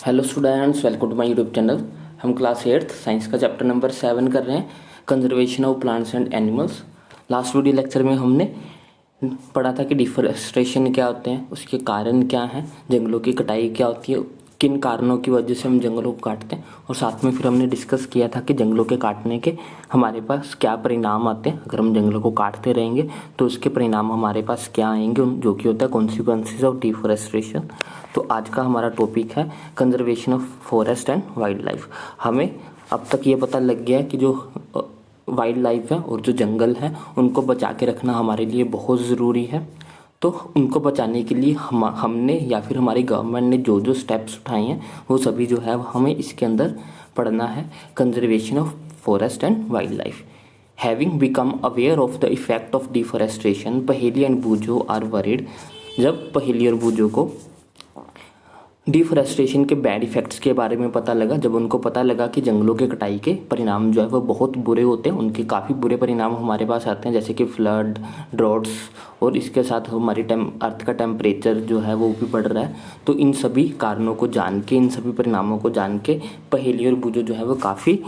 Hello students, welcome to my YouTube channel. हम class 8th science का chapter number 7 कर रहे हैं, conservation of plants and animals. Last video lecture में हमने पढ़ा था कि डिफॉरेस्टेशन क्या होते हैं, उसके कारण क्या हैं, जंगलों की कटाई क्या होती है, किन कारणों की वजह से हम जंगलों को काटते हैं, और साथ में फिर हमने डिस्कस किया था कि जंगलों के काटने के हमारे पास क्या परिणाम आते हैं। अगर हम जंगलों को काटते रहेंगे तो उसके परिणाम हमारे पास क्या आएंगे, जो कि होता है कॉन्सिक्वेंसेस ऑफ डिफॉरेस्टेशन। तो आज का हमारा टॉपिक है conservation of forest and wild life. हमें अब तक ये पता लग गया है कि जो वाइल्ड लाइफ है और जो जंगल है उनको बचा के रखना हमारे लिए बहुत ज़रूरी है। तो उनको बचाने के लिए हमने या फिर हमारी गवर्नमेंट ने जो जो स्टेप्स उठाए हैं वो सभी जो है हमें इसके अंदर पढ़ना है। Conservation of forest and wild life. Having become aware of the effect of deforestation, पहेली एंड बूजो आर वरीड। जब पहेली और बूजो को डिफॉरेस्टेशन के बैड इफ़ेक्ट्स के बारे में पता लगा, जब उनको पता लगा कि जंगलों के कटाई के परिणाम जो है वो बहुत बुरे होते हैं, उनके काफ़ी बुरे परिणाम हमारे पास आते हैं, जैसे कि फ्लड, ड्रॉट्स, और इसके साथ हमारी अर्थ का टेम्परेचर जो है वो भी बढ़ रहा है। तो इन सभी कारणों को जान के, इन सभी परिणामों को जान के पहेली और बूजो जो है वो काफ़ी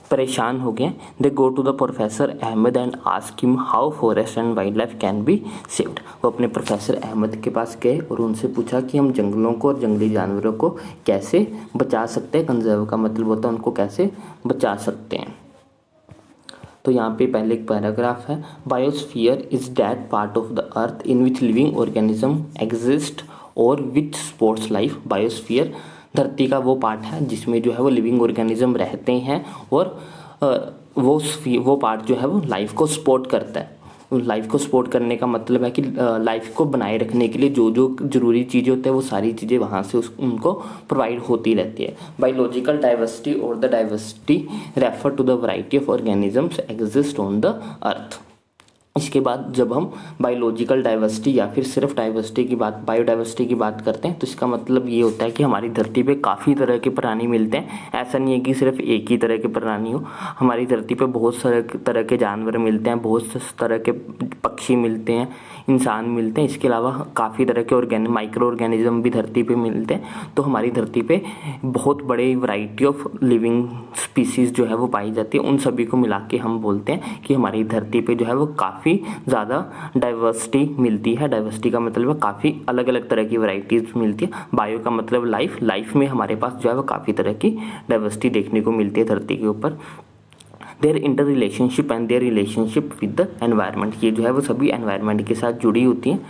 परेशान हो गए। They go to the professor Ahmad and ask him how forest and wildlife can be saved. वो अपने प्रोफेसर अहमद के पास गए और उनसे पूछा कि हम जंगलों को और जंगली जानवरों को कैसे बचा सकते हैं। कंजर्व का मतलब होता है उनको कैसे बचा सकते हैं। तो यहाँ पे पहले एक पैराग्राफ है, biosphere is that part of the earth in which living organism exist और विच सपोर्ट्स लाइफ। बायोस्फीयर धरती का वो पार्ट है जिसमें जो है वो लिविंग ऑर्गेनिज्म रहते हैं और वो पार्ट जो है वो लाइफ को सपोर्ट करता है। लाइफ को सपोर्ट करने का मतलब है कि लाइफ को बनाए रखने के लिए जो जो ज़रूरी चीज़ें होती है वो सारी चीज़ें वहाँ से उनको प्रोवाइड होती रहती है। बायोलॉजिकल डाइवर्सिटी और the diversity refer to the variety of organisms exist on the earth. इसके बाद जब हम बायोलॉजिकल डाइवर्सिटी या फिर सिर्फ डाइवर्सिटी की बात, बायोडाइवर्सिटी की बात करते हैं, तो इसका मतलब ये होता है कि हमारी धरती पे काफ़ी तरह के प्राणी मिलते हैं। ऐसा नहीं है कि सिर्फ एक ही तरह के प्राणी हो, हमारी धरती पे बहुत सारे तरह के जानवर मिलते हैं, बहुत तरह के पक्षी मिलते हैं, इंसान मिलते हैं। इसके अलावा काफ़ी तरह के माइक्रो ऑर्गेनिज्म भी धरती पे मिलते हैं। तो हमारी धरती पे बहुत बड़े वैरायटी ऑफ लिविंग स्पीसीज़ जो है वो पाई जाती है। उन सभी को मिला के हम बोलते हैं कि हमारी धरती पे जो है वो काफ़ी ज़्यादा डाइवर्सिटी मिलती है। डाइवर्सिटी का मतलब है काफ़ी अलग अलग तरह की वैरायटीज मिलती है। बायो का मतलब लाइफ, लाइफ में हमारे पास जो है वो काफ़ी तरह की डाइवर्सिटी देखने को मिलती है धरती के ऊपर। Their inter relationship and their relationship with the environment, ये जो है वो सभी एनवायरनमेंट के साथ जुड़ी होती हैं।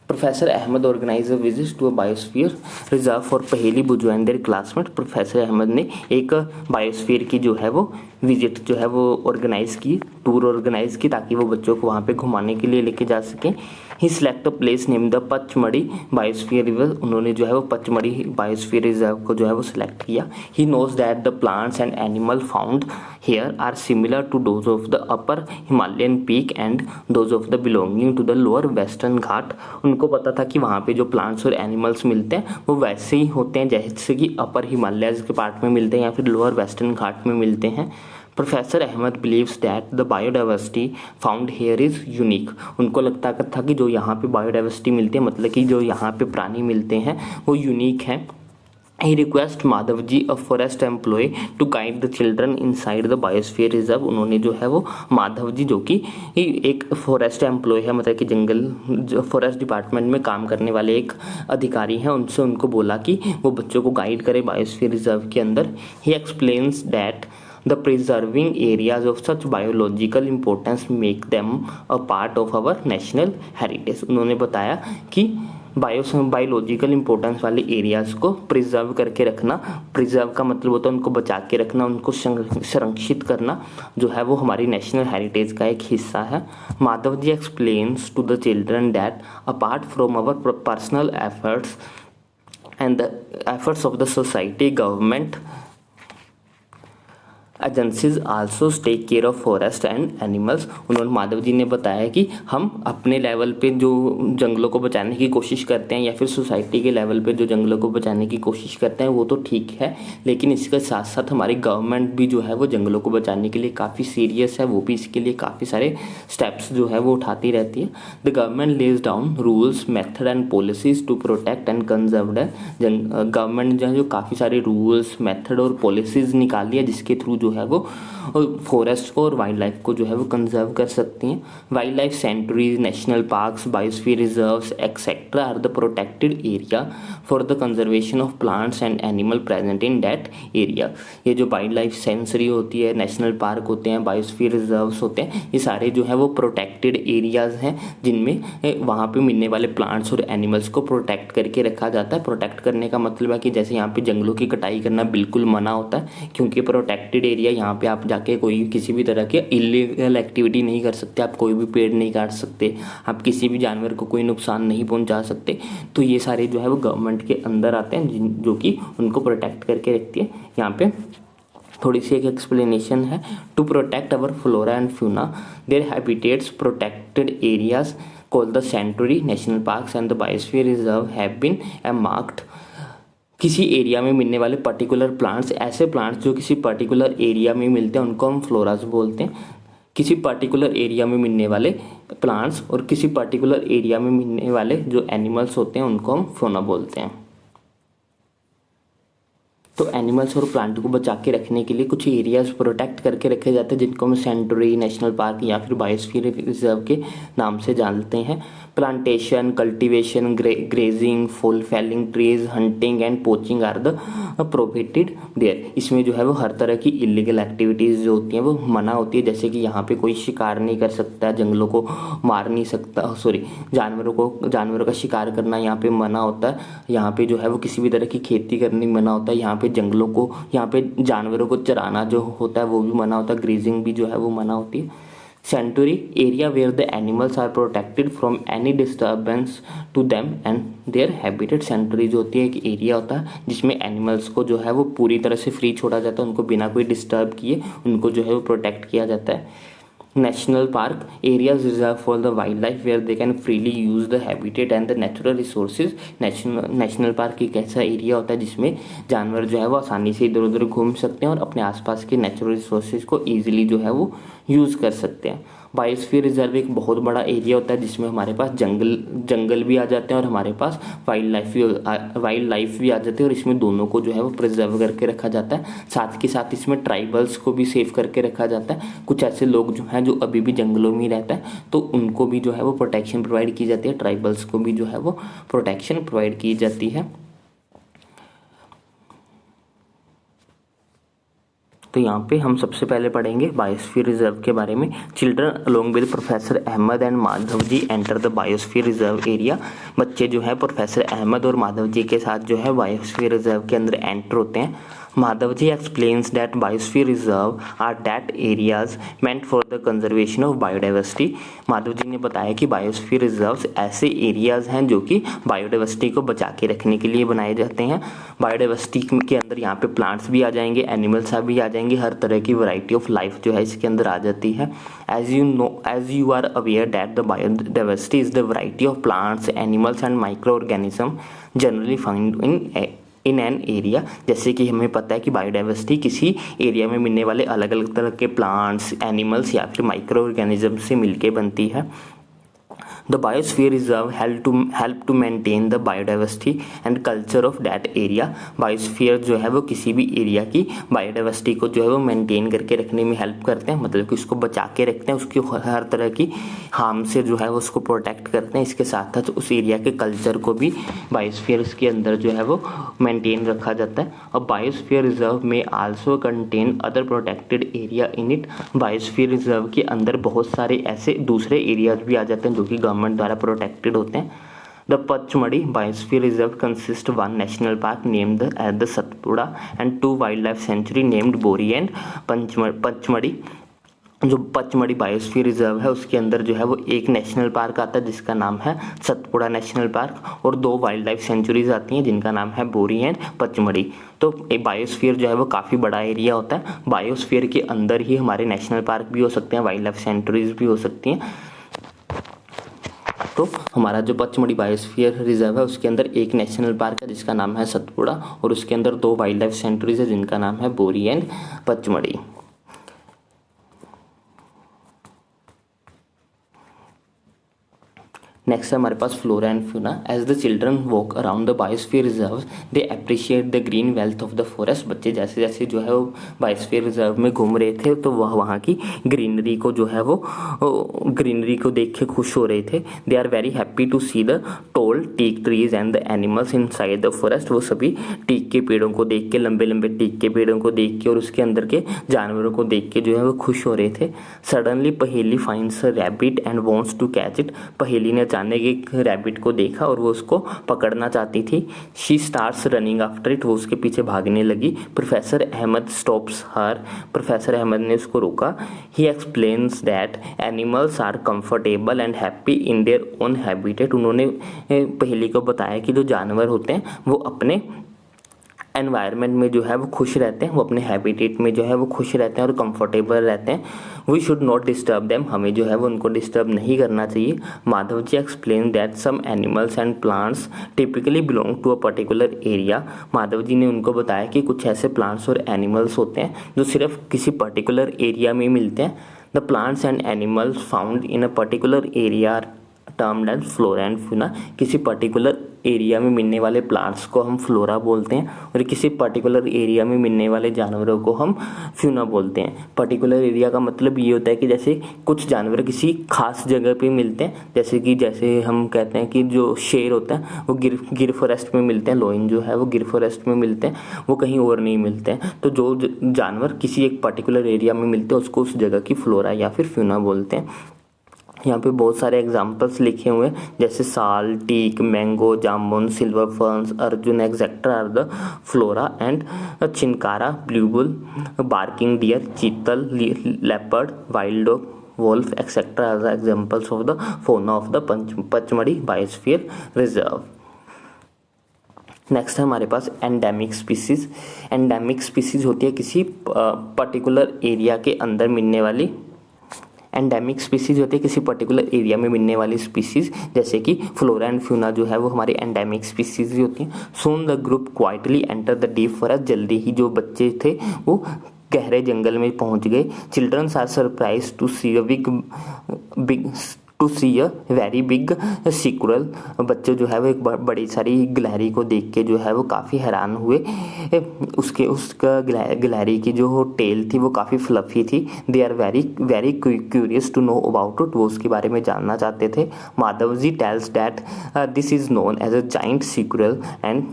Professor Ahmad organise a visit to a biosphere reserve for Paheli Boojho and their classmate. Professor Ahmad ने एक बायोस्फीयर की जो है वो विजिट जो है वो ऑर्गेनाइज की, टूर ऑर्गेनाइज की, ताकि वो बच्चों को वहाँ पे घुमाने के लिए लेके जा सकें। He select a place name the Pachmarhi biosphere reserve. उन्होंने जो है वो पचमढ़ी बायोस्फीयर रिजर्व को जो है वो सिलेक्ट किया। He knows that the plants and animal found here are similar to those of the upper Himalayan peak and those of the belonging to the lower western Ghat. उनको पता था कि वहाँ पे जो प्लांट्स और एनिमल्स मिलते हैं वो वैसे ही होते हैं जैसे कि अपर हिमालयस के पार्ट में मिलते हैं या फिर लोअर वेस्टर्न घाट में मिलते हैं। Professor Ahmad believes that the biodiversity found here is unique. उनको लगता था कि जो यहाँ पे बायोडाइवर्सिटी मिलती है, मतलब कि जो यहाँ पे प्राणी मिलते हैं वो यूनिक है। He request Madhav ji a forest employee to guide the children inside the biosphere reserve। उन्होंने जो है वो माधव जी, जो कि एक फॉरेस्ट एम्प्लॉय है, मतलब कि जंगल फॉरेस्ट डिपार्टमेंट में काम करने वाले एक अधिकारी हैं, उनसे उनको बोला कि वो बच्चों को गाइड करे बायोस्फीयर रिजर्व के अंदर। He explains that the preserving areas of such biological importance make them a part of our national heritage। उन्होंने बताया कि बायोलॉजिकल इंपॉर्टेंस वाले एरियाज को प्रिजर्व करके रखना, प्रिजर्व का मतलब होता है उनको बचा के रखना, उनको संरक्षित करना, जो है वो हमारी नेशनल हेरिटेज का एक हिस्सा है। Madhav ji explains to the children that apart from our personal efforts and the efforts of the society, government agencies also take care of forest and animals. उन्होंने माधव जी ने बताया कि हम अपने लेवल पे जो जंगलों को बचाने की कोशिश करते हैं या फिर सोसाइटी के लेवल पे जो जंगलों को बचाने की कोशिश करते हैं वो तो ठीक है, लेकिन इसके साथ साथ हमारी गवर्नमेंट भी जो है वो जंगलों को बचाने के लिए काफ़ी सीरियस है, वो भी इसके लिए काफ़ी सारे स्टेप्स जो है वो उठाती रहती है। The government lays down rules method and policies to protect and conserve. Government जो है जो काफ़ी सारे रूल्स मेथड और पॉलिसीज निकाली है जिसके थ्रू जो है वो फॉरेस्ट को और वाइल्ड लाइफ को जो है वो कंजर्व कर सकती हैं। Wild life sanctuaries, national parks, biosphere reserves etcetera are the protected area for the conservation of plants and animal present in that area. ये जो वाइल्ड लाइफ सेंचुरी होती है, नेशनल पार्क होते हैं, बायोस्फीयर रिजर्व्स होते हैं, ये सारे जो है वो प्रोटेक्टेड एरियाज हैं जिनमें वहाँ पे मिलने वाले प्लांट्स और एनिमल्स को प्रोटेक्ट करके रखा जाता है। प्रोटेक्ट करने का मतलब है कि जैसे यहाँ पे जंगलों की कटाई करना बिल्कुल मना होता है, क्योंकि प्रोटेक्टेड एरिया यहाँ पे आप जाके कोई किसी भी तरह के इलीगल एक्टिविटी नहीं कर सकते, आप कोई भी पेड़ नहीं काट सकते, आप किसी भी जानवर को कोई नुकसान नहीं पहुंचा सकते। तो ये सारे जो है वो गवर्नमेंट के अंदर आते हैं जो कि उनको प्रोटेक्ट करके रखती है। यहाँ पे थोड़ी सी एक एक्सप्लेनेशन है। To protect our flora and fauna their habitats protected areas called the sanctuary national parks and the biosphere reserve have been marked. किसी एरिया में मिलने वाले पर्टिकुलर प्लांट्स, ऐसे प्लांट्स जो किसी पर्टिकुलर एरिया में मिलते हैं उनको हम फ्लोरास बोलते हैं। किसी पर्टिकुलर एरिया में मिलने वाले प्लांट्स और किसी पर्टिकुलर एरिया में मिलने वाले जो एनिमल्स होते हैं उनको हम फौना बोलते हैं। तो एनिमल्स और प्लांट को बचा के रखने के लिए कुछ एरियाज प्रोटेक्ट करके रखे जाते हैं जिनको हम सेंचुरी नेशनल पार्क या फिर बायोस्फीयर रिजर्व के नाम से जानते हैं। Plantation, cultivation, grazing, fall felling trees, hunting and poaching are the prohibited there. इसमें जो है वो हर तरह की इलीगल एक्टिविटीज़ जो होती हैं वो मना होती है, जैसे कि यहाँ पे कोई शिकार नहीं कर सकता, जंगलों को मार नहीं सकता, जानवरों का शिकार करना यहाँ पे मना होता है। यहाँ पे जो है वो किसी भी तरह की खेती करनी मना होता है। यहाँ पे यहाँ पे जानवरों को चराना जो होता है वो भी मना होता है, ग्रेजिंग भी जो है वो मना होती है। Sanctuary area where the animals are protected from any disturbance to them and their habitat. Sanctuary जो होती है एक एरिया होता है जिसमें एनिमल्स को जो है वो पूरी तरह से फ्री छोड़ा जाता है, उनको बिना कोई डिस्टर्ब किए उनको जो है वो प्रोटेक्ट किया जाता है। National park areas reserve for the wild life where they can freely use the habitat and the natural resources. National park एक ऐसा एरिया होता है जिसमें जानवर जो है वो आसानी से इधर उधर घूम सकते हैं और अपने आसपास के नेचुरल रिसोर्सेज को ईजिली जो है वो यूज़ कर सकते हैं। बायोस्फीयर रिजर्व एक बहुत बड़ा एरिया होता है जिसमें हमारे पास जंगल भी आ जाते हैं और हमारे पास वाइल्ड लाइफ भी आ जाती है, और इसमें दोनों को जो है वो प्रिजर्व करके रखा जाता है। साथ के साथ इसमें ट्राइबल्स को भी सेव करके रखा जाता है। कुछ ऐसे लोग जो हैं जो अभी भी जंगलों में रहते हैं तो उनको भी जो है वो प्रोटेक्शन प्रोवाइड की जाती है, ट्राइबल्स को भी जो है वो प्रोटेक्शन प्रोवाइड की जाती है। तो यहाँ पे हम सबसे पहले पढ़ेंगे बायोस्फीयर रिजर्व के बारे में। Children along with professor Ahmad and Madhav ji enter the biosphere reserve area. बच्चे जो है प्रोफेसर अहमद और माधव जी के साथ जो है बायोस्फीयर रिजर्व के अंदर एंटर होते हैं। Madhav ji explains that biosphere reserve are that areas meant for the conservation of biodiversity. Madhav ji ने बताया कि बायोस्फीयर रिजर्व्स ऐसे एरियाज हैं जो कि बायोडाइवर्सिटी को बचा के रखने के लिए बनाए जाते हैं। बायोडाइवर्सिटी के अंदर यहाँ पे प्लांट्स भी आ जाएंगे, एनिमल्स भी आ जाएंगे, हर तरह की वैरायटी ऑफ लाइफ जो है इसके अंदर आ जाती है। As you are aware that the biodiversity is the variety of plants, animals and micro organism generally found in an area. जैसे कि हमें पता है कि बायोडाइवर्सिटी किसी एरिया में मिलने वाले अलग अलग तरह के प्लांट्स, एनिमल्स या फिर माइक्रो ऑर्गेनिज्म से मिलके बनती है। The biosphere reserve help to maintain the biodiversity and culture of that area. Biosphere जो है वो किसी भी एरिया की बायोडाइवर्सिटी को जो है वो मेंटेन करके रखने में हेल्प करते हैं, मतलब कि उसको बचा के रखते हैं, उसकी हर तरह की हार्म से जो है वो उसको प्रोटेक्ट करते हैं। इसके साथ साथ उस एरिया के कल्चर को भी बायोस्फीयर के अंदर जो है वो मेंटेन रखा जाता है। और बायोस्फीयर रिजर्व में also contain other protected area in it. Biosphere reserve के अंदर बहुत सारे ऐसे दूसरे एरियाज भी आ जाते हैं जो कि गवर्नमेंट द्वारा प्रोटेक्टेड होते हैं। The Pachmarhi biosphere reserve consist one national park named at the Satpura and two wild life sanctuary named Bori and Pachmarhi. जो पचमढ़ी बायोस्फीयर रिजर्व है उसके अंदर जो है वो एक नेशनल पार्क आता है जिसका नाम है सतपुड़ा नेशनल पार्क, और 2 वाइल्ड लाइफ सेंचुरीज आती हैं जिनका नाम है बोरी एंड पचमढ़ी। तो एक बायोस्फीयर जो है वो काफ़ी बड़ा एरिया होता है। बायोस्फीयर के अंदर ही हमारे नेशनल पार्क भी हो सकते हैं, वाइल्ड लाइफ सेंचुरीज भी हो सकती हैं। तो हमारा जो पचमढ़ी बायोस्फीयर रिजर्व है उसके अंदर एक नेशनल पार्क है जिसका नाम है सतपुड़ा, और उसके अंदर 2 वाइल्ड लाइफ सेंचुरीज है जिनका नाम है बोरी एंड पचमढ़ी। नेक्स्ट है हमारे पास flora and fauna. As the children walk around the biosphere reserve they appreciate the green wealth of the forest. बच्चे जैसे जैसे जो है वो बायोस्फीयर रिजर्व में घूम रहे थे तो वह वहाँ की ग्रीनरी को जो है वो ग्रीनरी को देख के खुश हो रहे थे। They are very happy to see the tall teak trees and the animals inside the forest. वो सभी टीक के पेड़ों को देख के, लंबे लंबे टीक के पेड़ों को देख के और उसके अंदर के जानवरों को देख के जो है वो खुश हो रहे थे। Suddenly Paheli finds a rabbit and wants to catch it. Paheli ने अचानक एक रैबिट को देखा और वो उसको पकड़ना चाहती थी। She starts running after it. वो उसके पीछे भागने लगी। Professor Ahmad stops her. Professor Ahmad ने उसको रोका। He explains that animals are comfortable and happy in their own habitat. उन्होंने पहेली को बताया कि जो जानवर होते हैं वो अपने एनवायरनमेंट में जो है वो खुश रहते हैं, वो अपने हैबिटेट में जो है वो खुश रहते हैं और कंफर्टेबल रहते हैं। We should not disturb them. हमें जो है वो उनको डिस्टर्ब नहीं करना चाहिए। Madhav ji explain that some animals and plants typically belong to a particular area. Madhav ji ने उनको बताया कि कुछ ऐसे प्लांट्स और एनिमल्स होते हैं जो सिर्फ किसी पर्टिकुलर एरिया में मिलते हैं। The plants and animals found in a particular area termed as flora and fauna. किसी पर्टिकुलर एरिया में मिलने वाले प्लांट्स को हम फ्लोरा बोलते हैं और किसी पर्टिकुलर एरिया में मिलने वाले जानवरों को हम फ्यूना बोलते हैं। पर्टिकुलर एरिया का मतलब ये होता है कि जैसे कुछ जानवर किसी खास जगह पे मिलते हैं, जैसे हम कहते हैं कि जो शेर होता है वो गिर फॉरेस्ट में मिलते हैं, लोइन जो है वो गिर फॉरेस्ट में मिलते हैं, वो कहीं और नहीं मिलते हैं। तो जो जानवर किसी एक पर्टिकुलर एरिया में मिलते हैं उसको उस जगह की फ्लोरा या फिर फ्यूना बोलते हैं। यहाँ पे बहुत सारे एग्जाम्पल्स लिखे हुए हैं जैसे sal, teak, mango, jamun, silver ferns, arjun etcetera are the flora and chinkara, blue bull, barking deer, chital, leopard, wild dog, wolf etcetera are the examples of the fauna of the Pachmarhi biosphere reserve. Next है हमारे पास एंडेमिक स्पीसीज। एंडेमिक स्पीसीज होती है किसी particular area के अंदर मिलने वाली। एंडेमिक स्पीसीज होती है किसी पर्टिकुलर एरिया में मिलने वाली स्पीसीज, जैसे कि फ्लोरा एंड फ्यूना जो है वो हमारे एंडेमिक स्पीसीज होती हैं। Soon the group quietly enter the deep forest. जल्दी ही जो बच्चे थे वो गहरे जंगल में पहुंच गए। Childrens are surprise to see a very big squirrel. बच्चे जो है वो एक बड़ी सारी गिलहरी को देख के जो है वो काफ़ी हैरान हुए। उसका गिलहरी की जो टेल थी वो काफ़ी फ्लफी थी। They are very very curious to know about it. वो उसके बारे में जानना चाहते थे। Madhav ji tells that this is known as a giant squirrel and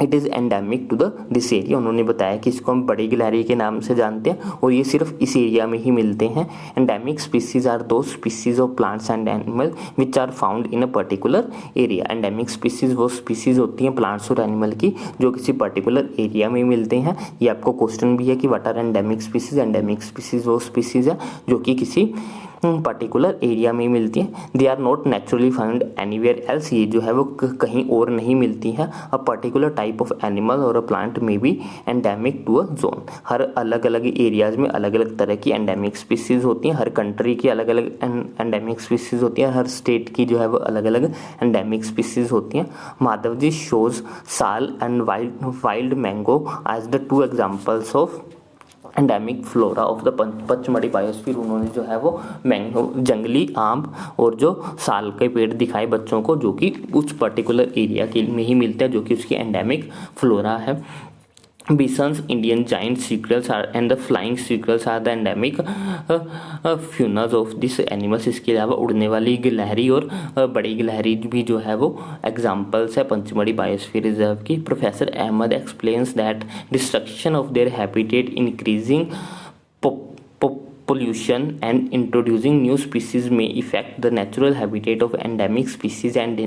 it is endemic to the this area. उन्होंने बताया कि इसको हम बड़ी गिलहरी के नाम से जानते हैं और ये सिर्फ इस एरिया में ही मिलते हैं। Endemic species are those species of plants and animal which are found in a particular area. Endemic species वो स्पीसीज होती हैं प्लांट्स और एनिमल की जो किसी पर्टिकुलर एरिया में मिलते हैं। ये आपको क्वेश्चन भी है कि what are endemic species. Endemic species वो स्पीसीज है जो कि किसी पर्टिकुलर एरिया में मिलती है। They are not naturally found anywhere else. ये जो है वो कहीं और नहीं मिलती है। A particular type of animal और अ प्लांट में भी एंडेमिक टू अ जोन। हर अलग अलग एरियाज में अलग अलग तरह की एंडेमिक स्पीसीज होती हैं। हर कंट्री की अलग अलग एंडेमिक स्पीसीज होती हैं। हर स्टेट की जो है वो अलग अलग एंडेमिक स्पीसीज होती हैं। Madhav ji shows sal and wild mango as the 2 examples of endemic flora of the Pachmarhi biosphere. उन्होंने जो है वो मैंगो, जंगली आम और जो साल के पेड़ दिखाए बच्चों को जो कि उस पर्टिकुलर एरिया के में ही मिलते हैं जो कि उसकी एंडेमिक फ्लोरा है। Bisons, Indian giant squirrels are and the flying squirrels are the endemic faunas of this animals. इसके अलावा उड़ने वाली गिलहरी और बड़ी गिलहरी भी जो है वो एग्जाम्पल्स है पचमढ़ी बायोस्फीयर रिजर्व की। Professor Ahmad explains that destruction of their habitat increasing pollution and introducing new species may affect the natural habitat of endemic species and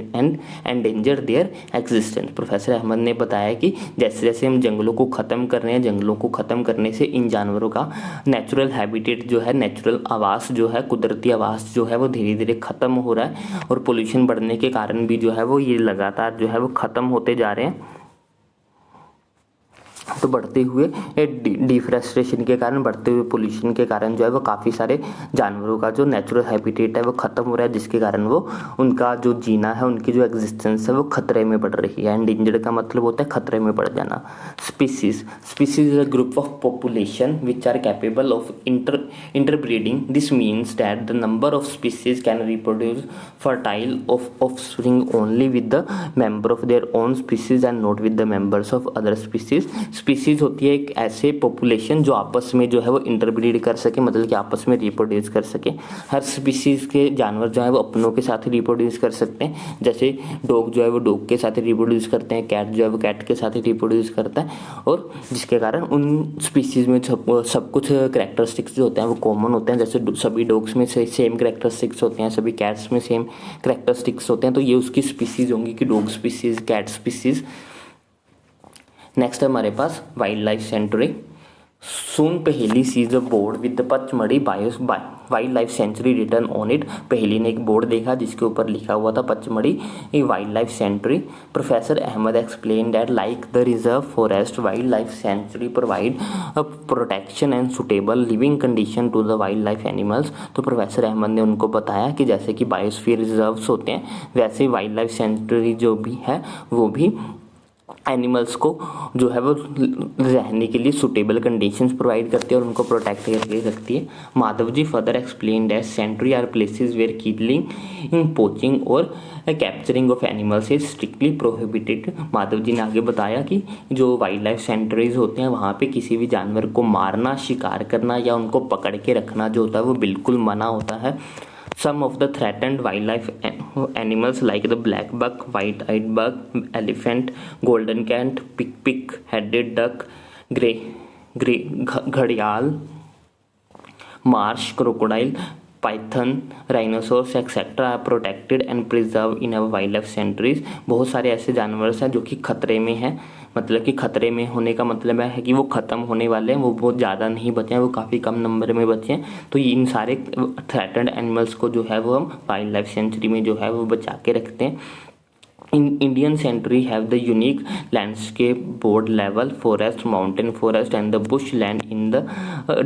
endanger their existence। Professor Ahmad ने बताया कि जैसे जैसे हम जंगलों को ख़त्म कर रहे हैं, जंगलों को ख़त्म करने से इन जानवरों का नेचुरल हैबिटेट जो है, नेचुरल आवास जो है, कुदरती आवास जो है वो धीरे धीरे ख़त्म हो रहा है और पोल्यूशन बढ़ने के कारण भी जो है वो ये लगातार जो है वो ख़त्म होते जा रहे हैं। तो बढ़ते हुए डिफरेस्टेशन के कारण, बढ़ते हुए पोल्यूशन के कारण जो है वो काफ़ी सारे जानवरों का जो नेचुरल हैबिटेट है वो ख़त्म हो रहा है, जिसके कारण वो उनका जो जीना है, उनकी जो एग्जिस्टेंस है वो खतरे में पड़ रही है। एंडेंजर्ड का मतलब होता है खतरे में पड़ जाना। Species is a group of population which are capable of interbreeding. This means that the number of species can reproduce fertile of offspring only with the member of their own species and not with the members of other species. Species होती है एक ऐसे population जो आपस में जो है वो इंटरब्रीड कर सके, मतलब कि आपस में रिप्रोड्यूस कर सके। हर स्पीसीज के जानवर जो है वो अपनों के साथ रिप्रोड्यूस कर सकते हैं। जैसे डॉग जो है वो डॉग के साथ रिप्रोड्यूस करते हैं, कैट जो है वो कैट के साथ रिप्रोड्यूस करता है, और जिसके कारण उन स्पीसीज में सब कुछ कैरेक्टरिस्टिक्स जो होते हैं वो कॉमन होते हैं। जैसे सभी डॉग्स में सेम कैरेक्टरिस्टिक्स होते हैं, सभी कैट्स में सेम कैरेक्टरिस्टिक्स होते हैं, तो ये उसकी स्पीसीज होंगी कि dog species, cat species. Next है हमारे पास wild life sanctuary. Soon Paheli sees a board with Pachmarhi wild life sanctuary written on it. Paheli ने एक बोर्ड देखा जिसके ऊपर लिखा हुआ था Pachmarhi wild life sanctuary. Professor Ahmad explain that like the reserve forest wild life sanctuary provide protection and suitable living condition to the wild life animals. तो professor Ahmad ने उनको बताया कि जैसे कि बायोस्फीयर रिजर्व्स होते हैं, वैसे वाइल्ड लाइफ सेंचुरी जो भी है वो भी एनिमल्स को जो है वो रहने के लिए सुटेबल कंडीशंस प्रोवाइड करती है और उनको प्रोटेक्ट करके रखती है। Madhav ji further explain that sanctuary are places where killing, poaching और capturing of animals is strictly prohibited. Madhav ji ने आगे बताया कि जो वाइल्ड लाइफ सेंचुरीज होते हैं वहाँ पे किसी भी जानवर को मारना, शिकार करना या उनको पकड़ के रखना जो होता है वो बिल्कुल मना होता है। Some of the threatened wildlife animals like the black buck, white-eyed buck, elephant, golden cat, pig-headed duck, घड़ियाल, marsh crocodile, python, rhinoceros etcetera are protected and preserve in our wild life sanctuaries. बहुत सारे ऐसे जानवर हैं जो कि खतरे में हैं, मतलब कि खतरे में होने का मतलब है कि वो ख़त्म होने वाले हैं, वो बहुत ज़्यादा नहीं बचे हैं, वो काफ़ी कम नंबर में बचे हैं। तो इन सारे थ्रेटेंड एनिमल्स को जो है वो हम वाइल्ड लाइफ सेंचुरी में जो है वो बचा के रखते हैं। Indian sanctuary have the unique landscape, board level forest, mountain forest and the bushland in the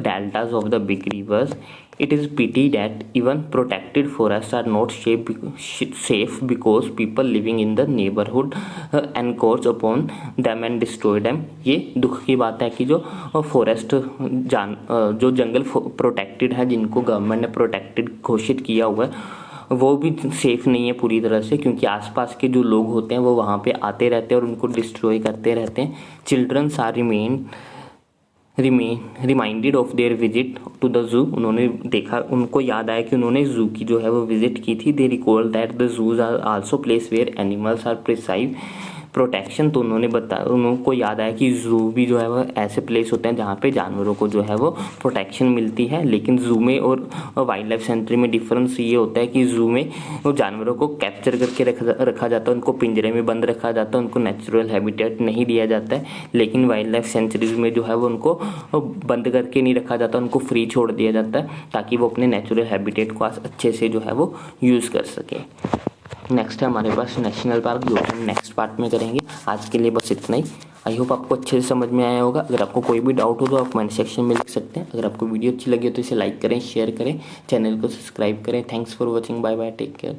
deltas of the big rivers. It is pity that even protected forests are not safe because people living in the neighborhood encroach upon them and destroy them. ये दुख की बात है कि जो forest जो जंगल protected है, जिनको गवर्नमेंट ने प्रोटेक्टेड घोषित किया हुआ है, वो भी सेफ़ नहीं है पूरी तरह से, क्योंकि आसपास के जो लोग होते हैं वो वहाँ पे आते रहते हैं और उनको डिस्ट्रॉय करते रहते हैं। Childrens are reminded of their visit to the zoo. उन्होंने देखा, उनको याद आया कि उन्होंने जू की जो है वो विजिट की थी। They recall that the zoos are also place where animals are receive protection. तो उन्होंने बताया, उनको याद आया कि जू भी जो है वो ऐसे प्लेस होते हैं जहाँ पे जानवरों को जो है वो प्रोटेक्शन मिलती है। लेकिन जू में और वाइल्ड लाइफ सेंचुरी में डिफरेंस ये होता है कि जू में वो जानवरों को कैप्चर करके रखा जाता है, उनको पिंजरे में बंद रखा जाता है, उनको नेचुरल हैबिटेट नहीं दिया जाता है। लेकिन वाइल्ड लाइफ सेंचुरीज में जो है वो उनको बंद करके नहीं रखा जाता, उनको फ्री छोड़ दिया जाता है ताकि वो अपने नेचुरल हैबिटेट को अच्छे से जो है वो यूज़ कर सके। नेक्स्ट है हमारे पास नेशनल पार्क, जो हम नेक्स्ट पार्ट में करेंगे। आज के लिए बस इतना ही। आई होप आपको अच्छे से समझ में आया होगा। अगर आपको कोई भी डाउट हो तो आप कमेंट सेक्शन में लिख सकते हैं। अगर आपको वीडियो अच्छी लगी हो तो इसे लाइक करें, शेयर करें, चैनल को सब्सक्राइब करें। Thanks for watching, bye bye, take care.